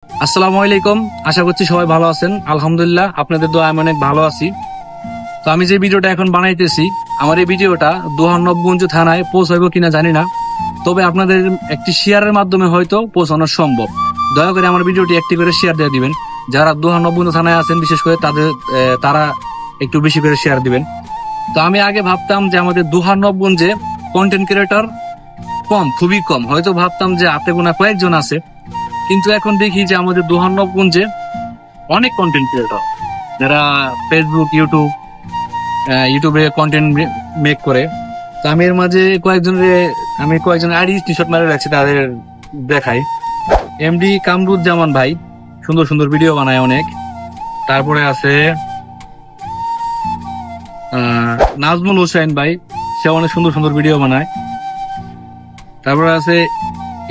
আসসালামু আলাইকুম। আশা করছি সবাই ভালো আছেন। আলহামদুলিল্লাহ আপনাদের দোয়ায় আমি অনেক ভালো আছি। তো আমি যে ভিডিওটা এখন বানাইতেছি, আমার এই ভিডিওটা দোহার-নবগঞ্জ থানায় পৌঁছাইব কিনা জানি না, তবে আপনাদের একটি শেয়ারের মাধ্যমে হয়তো পৌঁছানো সম্ভব। দয়া করে আমার ভিডিওটি একটি করে শেয়ার দিয়ে দিবেন। যারা দোহার-নবগঞ্জ থানায় আছেন বিশেষ করে তারা একটু বেশি করে শেয়ার দিবেন। তো আমি আগে ভাবতাম যে আমাদের দোহার-নবগঞ্জে কন্টেন্ট ক্রিয়েটর কম, খুবই কম, হয়তো ভাবতাম যে হাতে গোনা কয়েকজন আছে, কিন্তু এখন দেখি যে আমাদের দোহার-নবগঞ্জে অনেক কন্টেন্ট ক্রিয়েটর যারা ফেসবুক, ইউটিউবে কন্টেন্ট মেক করে। তো আমি এর মাঝে কয়েকজন আইডি স্ক্রিনশট মারে রাখছি, তাদের দেখাই। এমডি কামরুজ্জামান ভাই সুন্দর সুন্দর ভিডিও বানায় অনেক। তারপরে আছে নাজমুল হোসেন ভাই, সে অনেক সুন্দর সুন্দর ভিডিও বানায়। তারপরে আছে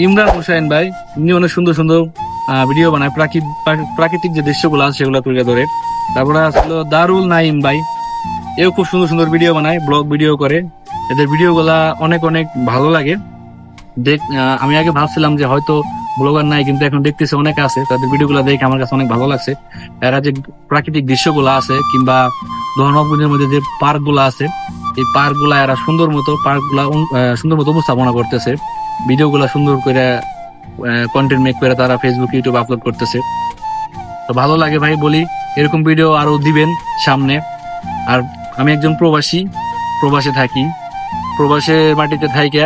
ইমরান হোসেন ভাই, উনি অনেক সুন্দর সুন্দর ভিডিও বানায়, প্রাকৃতিক যে দৃশ্যগুলো আছে সেগুলো তুলে ধরে। তারপরে আসলো দারুল নাইম ভাই, এও খুব সুন্দর সুন্দর ভিডিও বানায়, ব্লগ ভিডিও করে। এদের ভিডিও গুলা অনেক অনেক ভালো লাগে। আমি আগে ভাবছিলাম যে হয়তো ব্লগার নাই, কিন্তু এখন দেখতেছি অনেক আছে। তাদের ভিডিও গুলা দেখে আমার কাছে অনেক ভালো লাগছে। এরা যে প্রাকৃতিক দৃশ্যগুলো আছে কিংবা দোহার-নবগঞ্জের মধ্যে যে পার্ক গুলা আছে, এই পার্ক গুলা এরা সুন্দর মতো উপস্থাপনা করতেছে। ভিডিও গুলা সুন্দর করে কন্টেন্ট মেক করে তারা ফেসবুক, ইউটিউব আপলোড করতেছে। তো ভালো লাগে ভাই, বলি এরকম ভিডিও আরো দিবেন সামনে। আর আমি একজন প্রবাসে থাকি। প্রবাসের মাটিতে থাইকা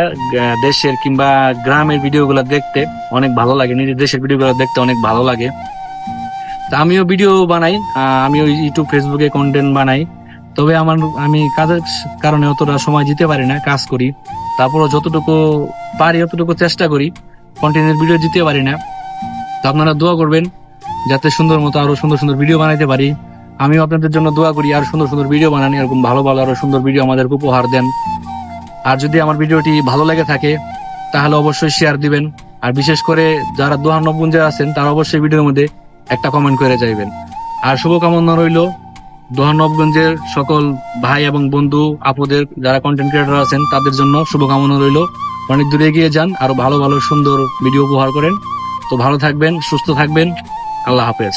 দেশের কিংবা গ্রামের ভিডিওগুলো দেখতে অনেক ভালো লাগে, নিজের দেশের ভিডিওগুলো দেখতে অনেক ভালো লাগে। তা আমিও ভিডিও বানাই, আমিও ইউটিউব, ফেসবুকে কন্টেন্ট বানাই। তবে আমি কাজের কারণে অতটা সময় দিতে পারি না, কাজ করি। তারপরও যতটুকু পারি অতটুকু চেষ্টা করি, কন্টেন্টের ভিডিও দিতে পারি না। তো আপনারা দোয়া করবেন যাতে সুন্দর মতো আরো সুন্দর সুন্দর ভিডিও বানাইতে পারি। আমিও আপনাদের জন্য দোয়া করি আর সুন্দর সুন্দর ভিডিও বানান, এরকম ভালো ভালো আরো সুন্দর ভিডিও আমাদেরকে উপহার দেন। আর যদি আমার ভিডিওটি ভালো লেগে থাকে তাহলে অবশ্যই শেয়ার দিবেন। আর বিশেষ করে যারা দোহার-নবগঞ্জে আছেন তারা অবশ্যই ভিডিওর মধ্যে একটা কমেন্ট করে যাইবেন। আর শুভকামনা রইল দোহার-নবগঞ্জের সকল ভাই এবং বন্ধু আপুদের, যারা কন্টেন্ট ক্রিয়েটর আছেন তাদের জন্য শুভকামনা রইল। অনেক দূরে এগিয়ে যান, আরো ভালো ভালো সুন্দর ভিডিও উপহার করেন। তো ভালো থাকবেন, সুস্থ থাকবেন। আল্লাহ হাফেজ।